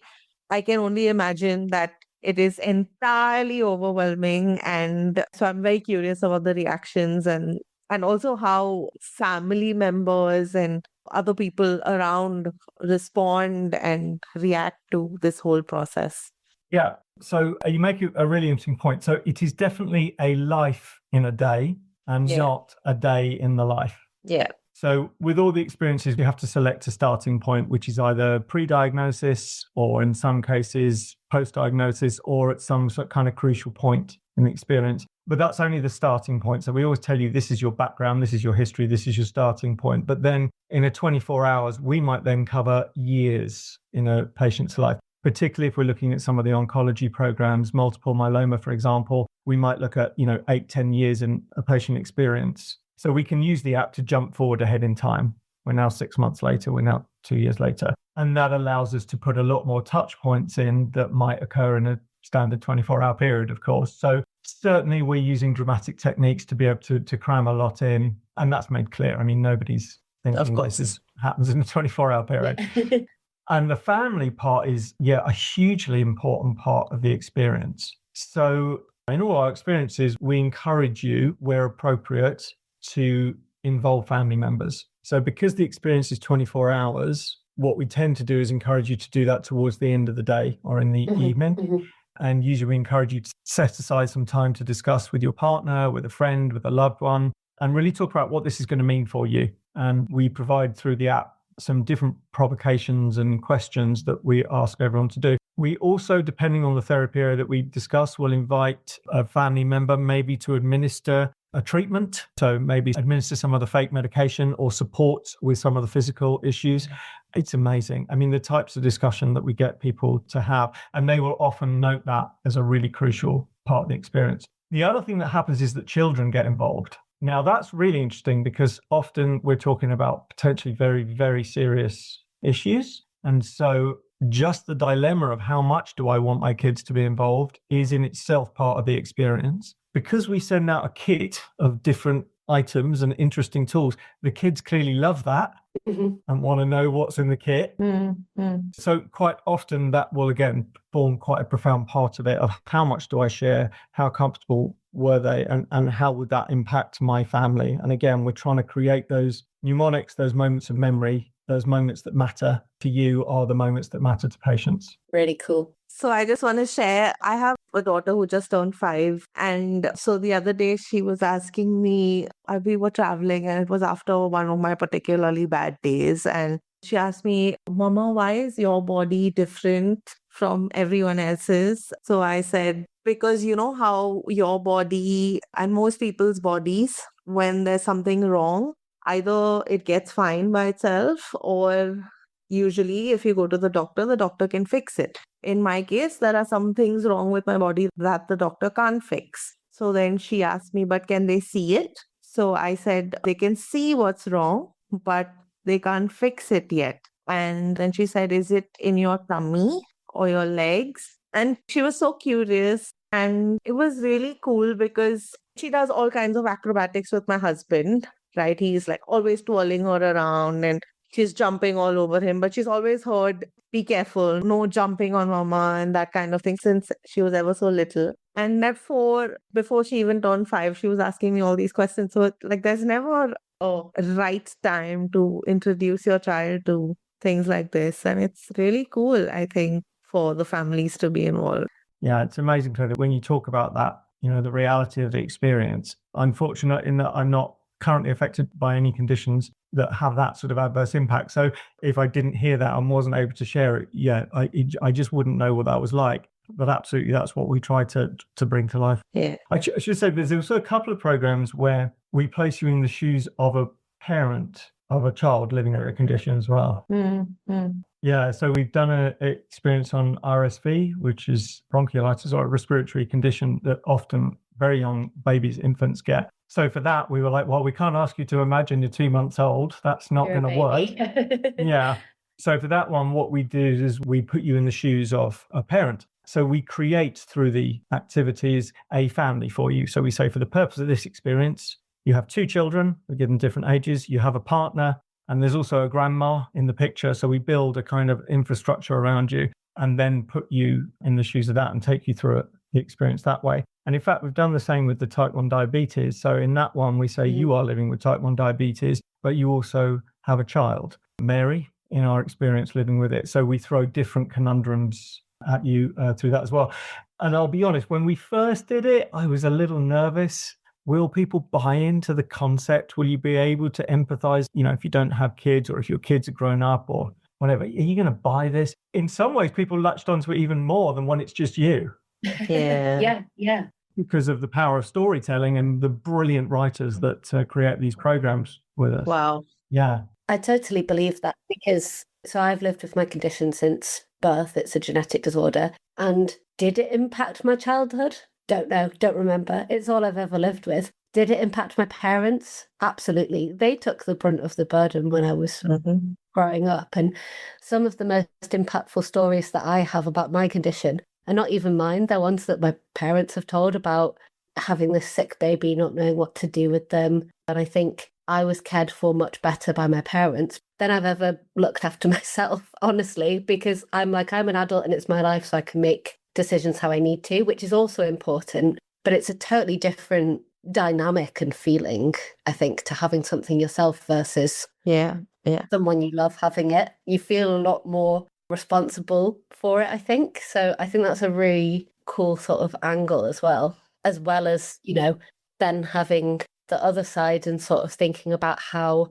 I can only imagine that it is entirely overwhelming. And so I'm very curious about the reactions and also how family members and other people around respond and react to this whole process. Yeah. So you make a really interesting point. So it is definitely a life in a day and not a day in the life. Yeah. So with all the experiences, you have to select a starting point, which is either pre-diagnosis or in some cases post-diagnosis or at some sort of kind of crucial point in the experience. But that's only the starting point. So we always tell you, this is your background, this is your history, this is your starting point. But then in a 24 hours, we might then cover years in a patient's life, particularly if we're looking at some of the oncology programs, multiple myeloma, for example. We might look at, 8-10 years in a patient experience. So we can use the app to jump forward ahead in time. We're now 6 months later, we're now 2 years later. And that allows us to put a lot more touch points in that might occur in a standard 24-hour period, of course. So certainly we're using dramatic techniques to be able to cram a lot in. And that's made clear. I mean, nobody's thinking this happens in a 24-hour period. And the family part is, a hugely important part of the experience. So in all our experiences, we encourage you, where appropriate, to involve family members. So because the experience is 24 hours, what we tend to do is encourage you to do that towards the end of the day or in the evening. And usually we encourage you to set aside some time to discuss with your partner, with a friend, with a loved one, and really talk about what this is going to mean for you. And we provide through the app some different provocations and questions that we ask everyone to do. We also, depending on the therapy area that we discuss, will invite a family member maybe to administer a treatment. So maybe administer some of the fake medication or support with some of the physical issues. It's amazing. I mean, the types of discussion that we get people to have, and they will often note that as a really crucial part of the experience. The other thing that happens is that children get involved. Now, that's really interesting because often we're talking about potentially very, very serious issues. And so just the dilemma of how much do I want my kids to be involved is in itself part of the experience. Because we send out a kit of different items and interesting tools, the kids clearly love that and want to know what's in the kit. So quite often that will, again, form quite a profound part of it, of how much do I share, how comfortable were they, and how would that impact my family? And again, we're trying to create those mnemonics, those moments of memory, those moments that matter to you are the moments that matter to patients. Really cool. So I just want to share, I have a daughter who just turned 5. And so the other day she was asking me, we were traveling and it was after one of my particularly bad days. And she asked me, Mama, why is your body different from everyone else's? So I said, because you know how your body and most people's bodies, when there's something wrong, either it gets fine by itself or usually if you go to the doctor can fix it. In my case, there are some things wrong with my body that the doctor can't fix. So then she asked me, but can they see it? So I said, they can see what's wrong, but they can't fix it yet. And then she said, is it in your tummy or your legs? And she was so curious. And it was really cool because she does all kinds of acrobatics with my husband, right? He's like always twirling her around and she's jumping all over him, but she's always heard, be careful, no jumping on mama and that kind of thing since she was ever so little. And before she even turned 5, she was asking me all these questions. So like there's never a right time to introduce your child to things like this. And it's really cool, I think, for the families to be involved. Yeah, it's amazing that when you talk about that, the reality of the experience. I'm fortunate in that I'm not currently affected by any conditions that have that sort of adverse impact. So if I didn't hear that and wasn't able to share it yet, I just wouldn't know what that was like. But absolutely, that's what we try to bring to life. Yeah. I should say there's also a couple of programs where we place you in the shoes of a parent of a child living with a condition as well. Yeah, so we've done an experience on RSV, which is bronchiolitis or a respiratory condition that often very young babies, infants get. So for that, we were like, well, we can't ask you to imagine you're 2 months old. That's not You're a going to work. baby. Yeah. So for that one, what we do is we put you in the shoes of a parent. So we create through the activities a family for you. So we say, for the purpose of this experience, you have 2 children, we give them different ages, you have a partner, and there's also a grandma in the picture. So we build a kind of infrastructure around you and then put you in the shoes of that and take you through the experience that way. And in fact, we've done the same with the type 1 diabetes. So in that one, we say you are living with type 1 diabetes, but you also have a child, Mary, in our experience living with it. So we throw different conundrums at you through that as well. And I'll be honest, when we first did it, I was a little nervous. Will people buy into the concept? Will you be able to empathize? If you don't have kids, or if your kids are grown up or whatever, are you going to buy this? In some ways, people latched onto it even more than when it's just you. Yeah. Yeah. Because of the power of storytelling and the brilliant writers that create these programs with us. Wow. Yeah. I totally believe that, because I've lived with my condition since birth. It's a genetic disorder. And did it impact my childhood? Don't know. Don't remember. It's all I've ever lived with. Did it impact my parents? Absolutely. They took the brunt of the burden when I was growing up. And some of the most impactful stories that I have about my condition are not even mine. They're ones that my parents have told about having this sick baby, not knowing what to do with them. And I think I was cared for much better by my parents than I've ever looked after myself, honestly, because I'm an adult and it's my life, so I can make decisions how I need to, which is also important. But it's a totally different dynamic and feeling, I think, to having something yourself versus someone you love having it. You feel a lot more responsible for it, I think. So I think that's a really cool sort of angle as well as, then having the other side and sort of thinking about how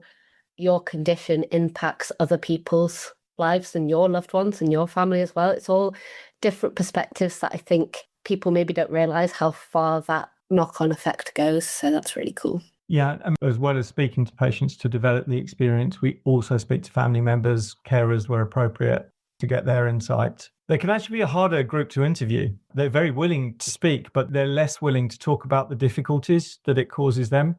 your condition impacts other people's lives and your loved ones and your family as well. It's all different perspectives that I think people maybe don't realize how far that knock-on effect goes. So that's really cool. Yeah, and as well as speaking to patients to develop the experience, we also speak to family members, carers where appropriate, to get their insight. They can actually be a harder group to interview. They're very willing to speak, but they're less willing to talk about the difficulties that it causes them.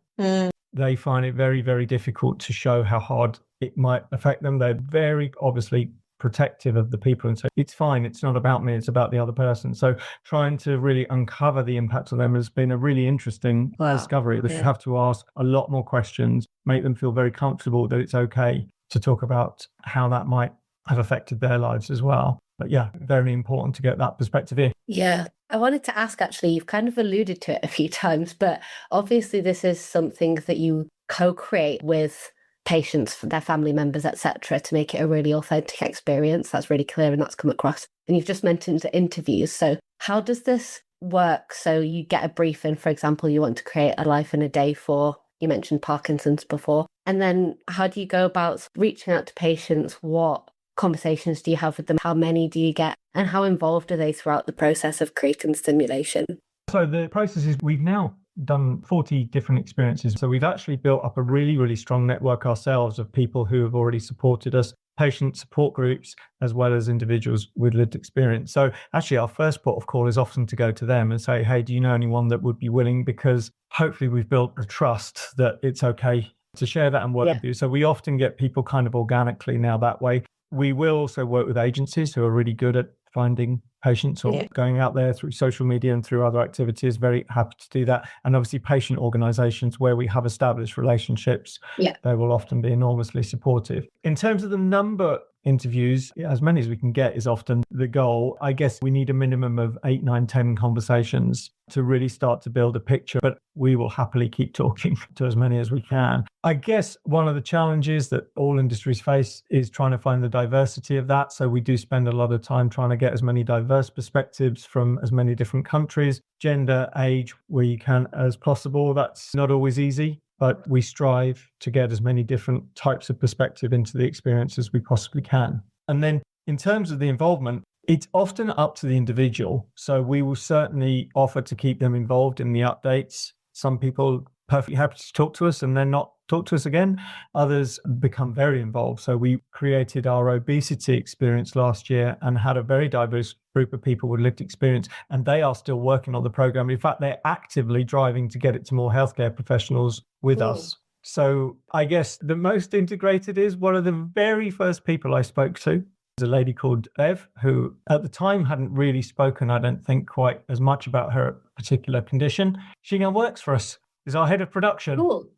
They find it very, very difficult to show how hard it might affect them. They're very obviously protective of the people and say, it's fine, it's not about me, it's about the other person. So trying to really uncover the impact on them has been a really interesting discovery. They have to ask a lot more questions, make them feel very comfortable that it's okay to talk about how that might have affected their lives as well. But yeah, very important to get that perspective in. Yeah. I wanted to ask, actually, you've kind of alluded to it a few times, but obviously this is something that you co-create with patients, their family members, etc., to make it a really authentic experience. That's really clear and that's come across. And you've just mentioned the interviews. So how does this work? So you get a briefing, for example, you want to create a life in a day for, you mentioned Parkinson's before. And then how do you go about reaching out to patients? What conversations do you have with them? How many do you get? And how involved are they throughout the process of creating stimulation? So the process is, we've now done 40 different experiences. So we've actually built up a really, really strong network ourselves of people who have already supported us, patient support groups, as well as individuals with lived experience. So actually our first port of call is often to go to them and say, hey, do you know anyone that would be willing? Because hopefully we've built a trust that it's okay to share that and work with you. So we often get people kind of organically now that way. We will also work with agencies who are really good at finding patients or going out there through social media and through other activities. Very happy to do that. And obviously patient organizations where we have established relationships, they will often be enormously supportive. In terms of the number interviews, as many as we can get is often the goal. I guess we need a minimum of 8, 9, 10 conversations to really start to build a picture, but we will happily keep talking to as many as we can. I guess one of the challenges that all industries face is trying to find the diversity of that. So we do spend a lot of time trying to get as many diverse perspectives from as many different countries, gender, age, where you can as possible. That's not always easy, but we strive to get as many different types of perspective into the experience as we possibly can. And then in terms of the involvement, it's often up to the individual. So we will certainly offer to keep them involved in the updates. Some people perfectly happy to talk to us and then not talk to us again. Others become very involved. So we created our obesity experience last year and had a very diverse group of people with lived experience, and they are still working on the program. In fact, they're actively driving to get it to more healthcare professionals with us. So I guess the most integrated is one of the very first people I spoke to. There's a lady called Ev, who at the time hadn't really spoken, I don't think, quite as much about her particular condition. She now works for us, is our head of production. Cool.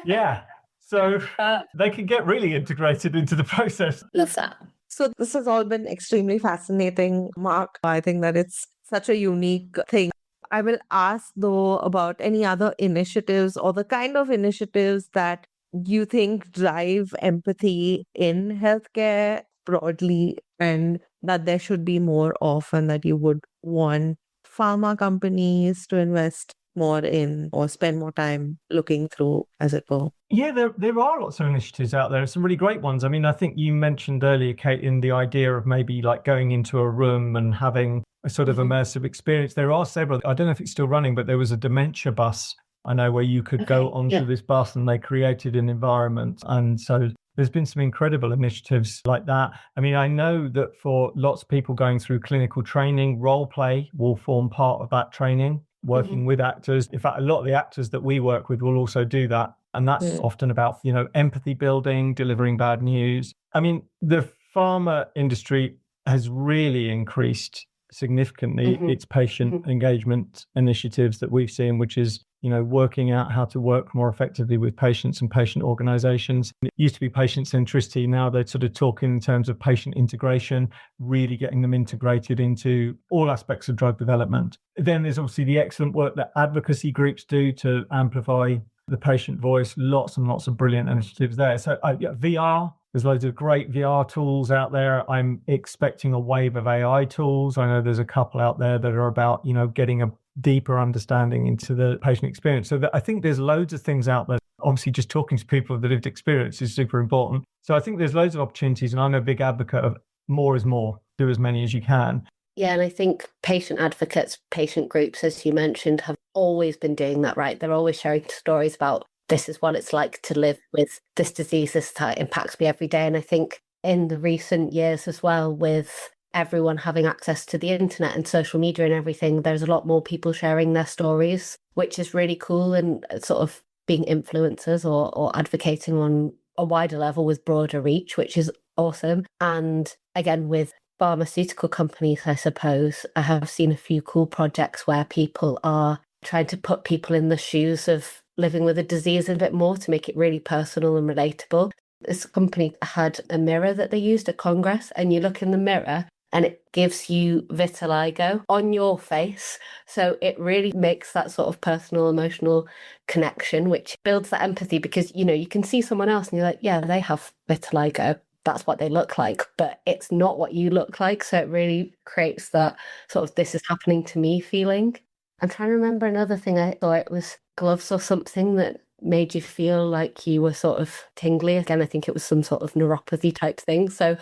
Yeah. So they can get really integrated into the process. Love that. So this has all been extremely fascinating, Mark. I think that it's such a unique thing. I will ask, though, about any other initiatives or the kind of initiatives that you think drive empathy in healthcare broadly, and that there should be more of, and that you would want pharma companies to invest more in or spend more time looking through, as it were. Yeah, there are lots of initiatives out there, some really great ones. I mean, I think you mentioned earlier, Caitlin, the idea of maybe like going into a room and having a sort of immersive experience. There are several, I don't know if it's still running, but there was a dementia bus, I know, where you could go onto this bus and they created an environment. And so there's been some incredible initiatives like that. I mean, I know that for lots of people going through clinical training, role play will form part of that training, working with actors. In fact, a lot of the actors that we work with will also do that. And that's often about, empathy building, delivering bad news. I mean, the pharma industry has really increased significantly its patient engagement initiatives that we've seen, which is, working out how to work more effectively with patients and patient organizations. It used to be patient centricity. Now they're sort of talking in terms of patient integration, really getting them integrated into all aspects of drug development. Then there's obviously the excellent work that advocacy groups do to amplify the patient voice. Lots and lots of brilliant initiatives there. So VR, there's loads of great VR tools out there. I'm expecting a wave of AI tools. I know there's a couple out there that are about, getting a deeper understanding into the patient experience. So I think there's loads of things out there. Obviously, just talking to people with the lived experience is super important. So I think there's loads of opportunities, and I'm a big advocate of more is more. Do as many as you can. Yeah, and I think patient advocates, patient groups, as you mentioned, have always been doing that, right? They're always sharing stories about this is what it's like to live with this disease, this is how it impacts me every day. And I think in the recent years as well, with everyone having access to the internet and social media and everything, there's a lot more people sharing their stories, which is really cool, and sort of being influencers or advocating on a wider level with broader reach, which is awesome. And again, with pharmaceutical companies, I suppose, I have seen a few cool projects where people are trying to put people in the shoes of living with a disease a bit more to make it really personal and relatable. This company had a mirror that they used at Congress, and you look in the mirror and it gives you vitiligo on your face. So it really makes that sort of personal, emotional connection, which builds that empathy, because, you can see someone else and you're like, yeah, they have vitiligo. That's what they look like, but it's not what you look like. So it really creates that sort of this is happening to me feeling. I'm trying to remember another thing. I thought it was gloves or something that made you feel like you were sort of tingly. Again, I think it was some sort of neuropathy type thing. So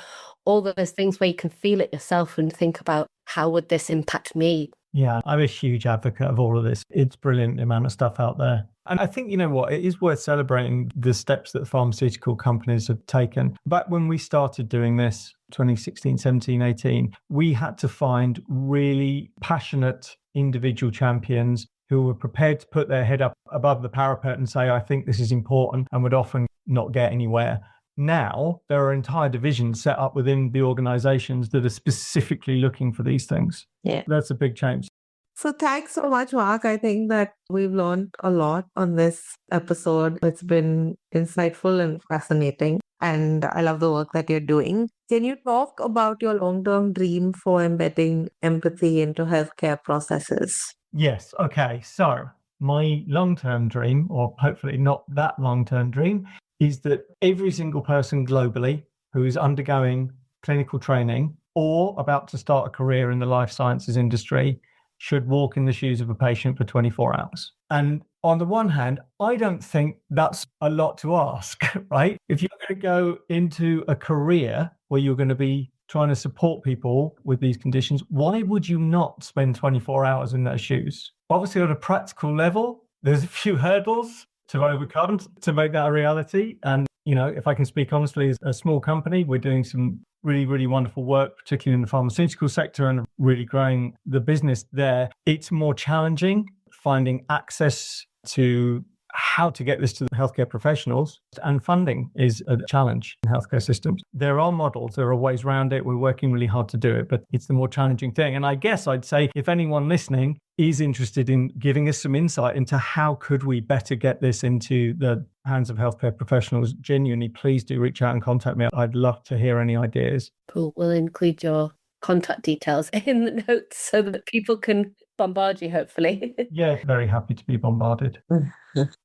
all those things where you can feel it yourself and think about how would this impact me? Yeah, I'm a huge advocate of all of this. It's brilliant, the amount of stuff out there. And I think, it is worth celebrating the steps that pharmaceutical companies have taken. Back when we started doing this, 2016, 17, 18, we had to find really passionate individual champions who were prepared to put their head up above the parapet and say, I think this is important, and would often not get anywhere. Now, there are entire divisions set up within the organizations that are specifically looking for these things. Yeah. That's a big change. So thanks so much, Mark. I think that we've learned a lot on this episode. It's been insightful and fascinating, and I love the work that you're doing. Can you talk about your long-term dream for embedding empathy into healthcare processes? Yes. Okay. So my long-term dream, or hopefully not that long-term dream, is that every single person globally who is undergoing clinical training or about to start a career in the life sciences industry should walk in the shoes of a patient for 24 hours. And on the one hand, I don't think that's a lot to ask, right? If you're going to go into a career where you're going to be trying to support people with these conditions, why would you not spend 24 hours in their shoes? Obviously, on a practical level, there's a few hurdles to overcome to make that a reality. And, if I can speak honestly, as a small company, we're doing some really, really wonderful work, particularly in the pharmaceutical sector, and really growing the business there. It's more challenging finding access to how to get this to the healthcare professionals, and funding is a challenge in healthcare systems. There are models, there are ways around it. We're working really hard to do it, but it's the more challenging thing. And I guess I'd say if anyone listening is interested in giving us some insight into how could we better get this into the hands of healthcare professionals, genuinely, please do reach out and contact me. I'd love to hear any ideas. Cool. We'll include your contact details in the notes so that people can bombard you, hopefully. Yeah, very happy to be bombarded.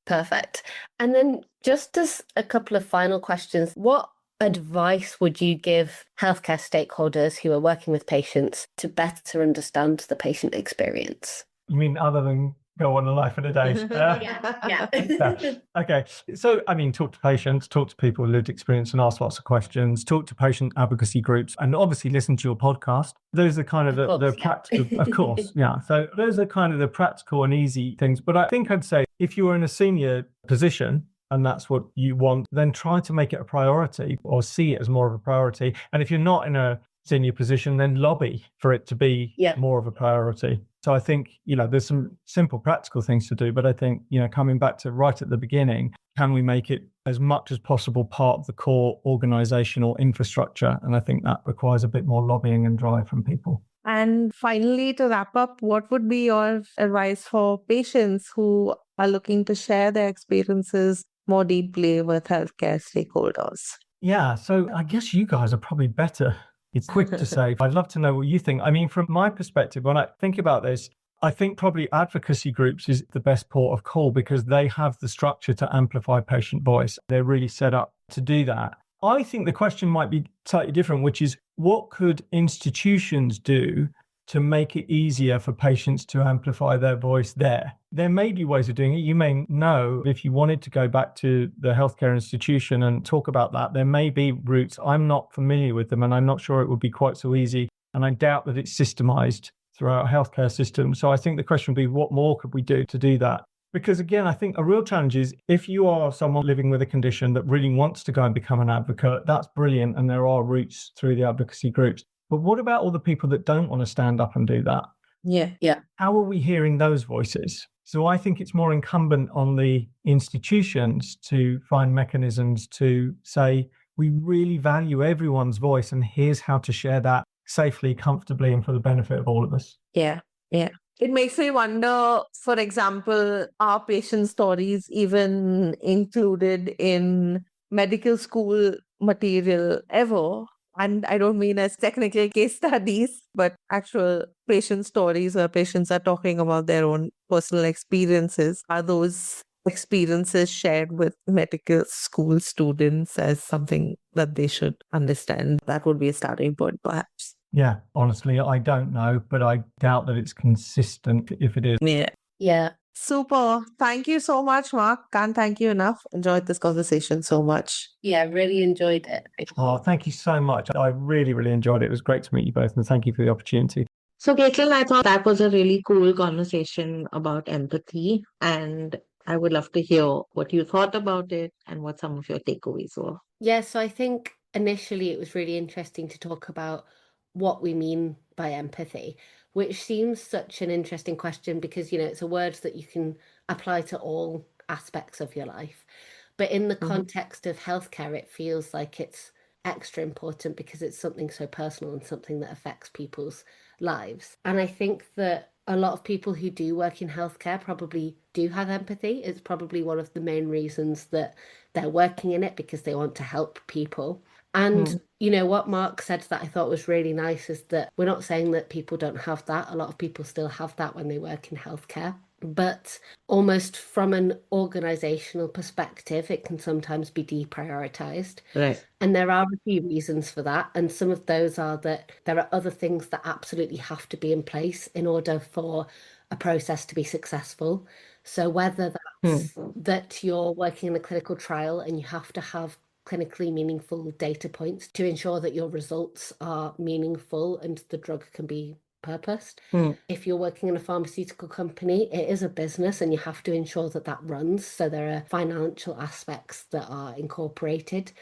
Perfect. And then just as a couple of final questions, what advice would you give healthcare stakeholders who are working with patients to better understand the patient experience? You mean other than go on a life in a day? Yeah. Okay. So, talk to patients, talk to people with lived experience and ask lots of questions, talk to patient advocacy groups, and obviously listen to your podcast. Those are kind of the practical, of course. Yeah. So those are kind of the practical and easy things. But I think I'd say if you are in a senior position and that's what you want, then try to make it a priority or see it as more of a priority. And if you're not in a senior position, then lobby for it to be more of a priority. So I think, there's some simple practical things to do, but I think, coming back to right at the beginning, can we make it as much as possible part of the core organizational infrastructure? And I think that requires a bit more lobbying and drive from people. And finally, to wrap up, what would be your advice for patients who are looking to share their experiences more deeply with healthcare stakeholders? Yeah, so I guess you guys are probably better. It's quick to say. I'd love to know what you think. From my perspective, when I think about this, I think probably advocacy groups is the best port of call because they have the structure to amplify patient voice. They're really set up to do that. I think the question might be slightly different, which is what could institutions do to make it easier for patients to amplify their voice there? There may be ways of doing it. You may know if you wanted to go back to the healthcare institution and talk about that, there may be routes. I'm not familiar with them and I'm not sure it would be quite so easy. And I doubt that it's systemized throughout healthcare system. So I think the question would be, what more could we do to do that? Because again, I think a real challenge is if you are someone living with a condition that really wants to go and become an advocate, that's brilliant. And there are routes through the advocacy groups. But what about all the people that don't want to stand up and do that? Yeah. How are we hearing those voices? So I think it's more incumbent on the institutions to find mechanisms to say, we really value everyone's voice and here's how to share that safely, comfortably, and for the benefit of all of us. Yeah. It makes me wonder, for example, are patient stories even included in medical school material ever? And I don't mean as technical case studies, but actual patient stories where patients are talking about their own personal experiences. Are those experiences shared with medical school students as something that they should understand? That would be a starting point, perhaps. Yeah, honestly, I don't know, but I doubt that it's consistent if it is. Yeah. Super. Thank you so much, Mark. Can't thank you enough. Enjoyed this conversation so much. Yeah, really enjoyed it. Oh, thank you so much. I really, really enjoyed it. It was great to meet you both, and thank you for the opportunity. So, Caitlin, I thought that was a really cool conversation about empathy, and I would love to hear what you thought about it and what some of your takeaways were. Yeah, so I think initially it was really interesting to talk about what we mean by empathy, which seems such an interesting question because, it's a word that you can apply to all aspects of your life. But in the context of healthcare, it feels like it's extra important because it's something so personal and something that affects people's lives. And I think that a lot of people who do work in healthcare probably do have empathy. It's probably one of the main reasons that they're working in it because they want to help people. And what Mark said that I thought was really nice is that we're not saying that people don't have that. A lot of people still have that when they work in healthcare. But almost from an organisational perspective, it can sometimes be deprioritised. Right. And there are a few reasons for that. And some of those are that there are other things that absolutely have to be in place in order for a process to be successful. So whether that's that you're working in a clinical trial and you have to have clinically meaningful data points to ensure that your results are meaningful and the drug can be purposed. Mm. If you're working in a pharmaceutical company, it is a business and you have to ensure that that runs. So there are financial aspects that are incorporated.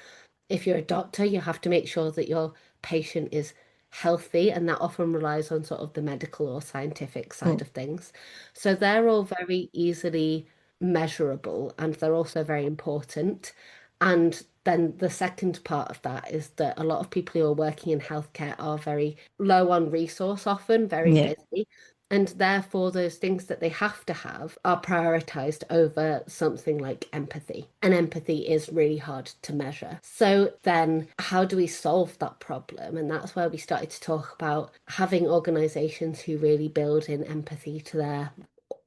If you're a doctor, you have to make sure that your patient is healthy, and that often relies on sort of the medical or scientific side of things. So they're all very easily measurable, and they're also very important. And then the second part of that is that a lot of people who are working in healthcare are very low on resource, often very Yeah. busy. And therefore, those things that they have to have are prioritized over something like empathy. And empathy is really hard to measure. So then, how do we solve that problem? And that's where we started to talk about having organizations who really build in empathy to their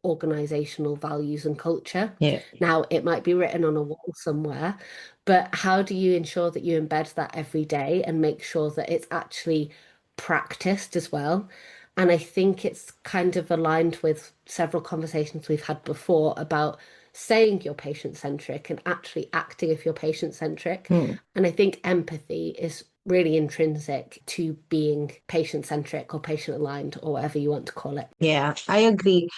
organizational values and culture. Yeah. Now, it might be written on a wall somewhere, but how do you ensure that you embed that every day and make sure that it's actually practiced as well? And I think it's kind of aligned with several conversations we've had before about saying you're patient-centric and actually acting if you're patient-centric. Mm. And I think empathy is really intrinsic to being patient-centric or patient-aligned or whatever you want to call it. Yeah, I agree.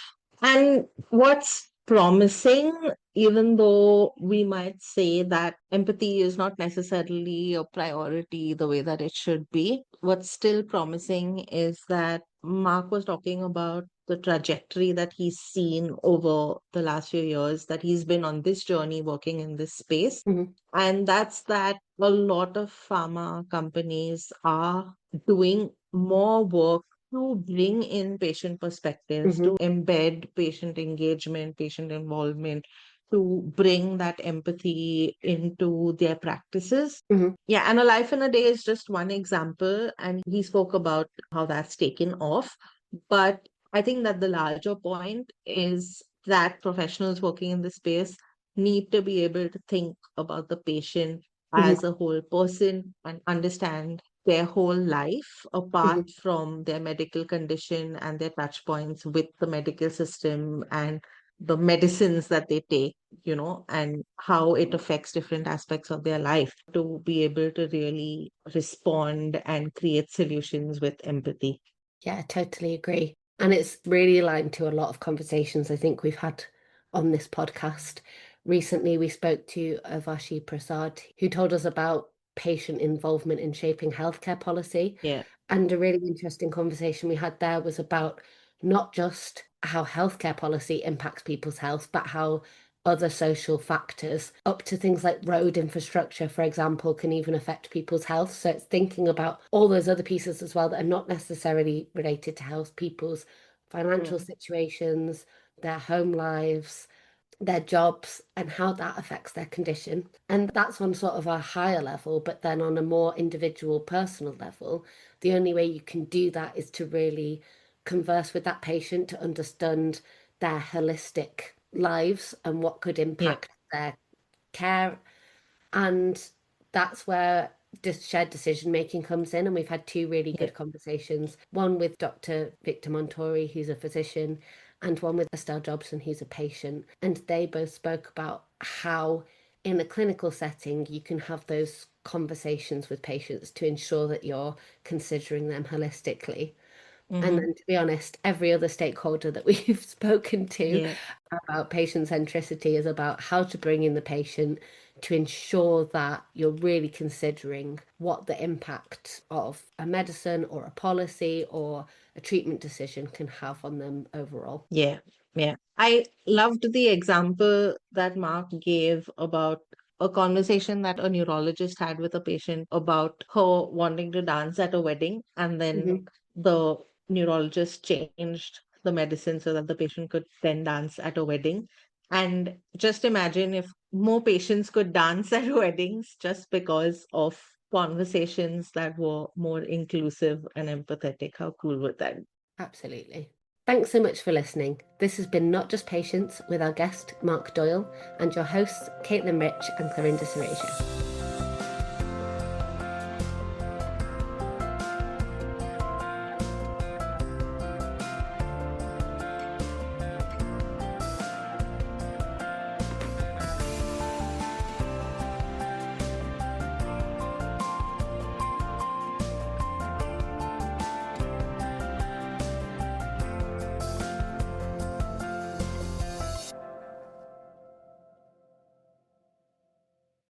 And what's promising, even though we might say that empathy is not necessarily a priority the way that it should be, what's still promising is that Mark was talking about the trajectory that he's seen over the last few years, that he's been on this journey working in this space. Mhm. And that's that a lot of pharma companies are doing more work to bring in patient perspectives, to embed patient engagement, patient involvement, to bring that empathy into their practices. Mhm. Yeah, and A Life in a Day is just one example, and he spoke about how that's taken off. But I think that the larger point is that professionals working in the space need to be able to think about the patient Mhm. as a whole person and understand their whole life apart Mhm. from their medical condition and their touch points with the medical system and the medicines that they take, and how it affects different aspects of their life, to be able to really respond and create solutions with empathy. Yeah, totally agree. And it's really aligned to a lot of conversations I think we've had on this podcast. Recently, we spoke to Avashi Prasad, who told us about patient involvement in shaping healthcare policy. Yeah. And a really interesting conversation we had there was about not just how healthcare policy impacts people's health, but how other social factors, up to things like road infrastructure, for example, can even affect people's health. So it's thinking about all those other pieces as well that are not necessarily related to health, people's financial situations, their home lives, their jobs, and how that affects their condition. And that's on sort of a higher level, but then on a more individual, personal level, the only way you can do that is to really converse with that patient to understand their holistic lives and what could Yeah. impact their care. And that's where shared decision making comes in. And we've had two really Yeah. good conversations, one with Dr. Victor Montori, who's a physician, and one with Estelle Jobson, who's a patient. And they both spoke about how in a clinical setting you can have those conversations with patients to ensure that you're considering them holistically. And Mm-hmm. then, to be honest, every other stakeholder that we've spoken to Yeah. about patient centricity is about how to bring in the patient to ensure that you're really considering what the impact of a medicine or a policy or a treatment decision can have on them overall. Yeah, yeah. I loved the example that Mark gave about a conversation that a neurologist had with a patient about her wanting to dance at a wedding, and then Mhm. the neurologist changed the medicine so that the patient could then dance at a wedding. And just imagine if more patients could dance at weddings just because of conversations that were more inclusive and empathetic. How cool would that be? Absolutely. Thanks so much for listening. This has been Not Just Patients with our guest, Mark Doyle, and your hosts, Caitlin Rich and Clarinda Sereja.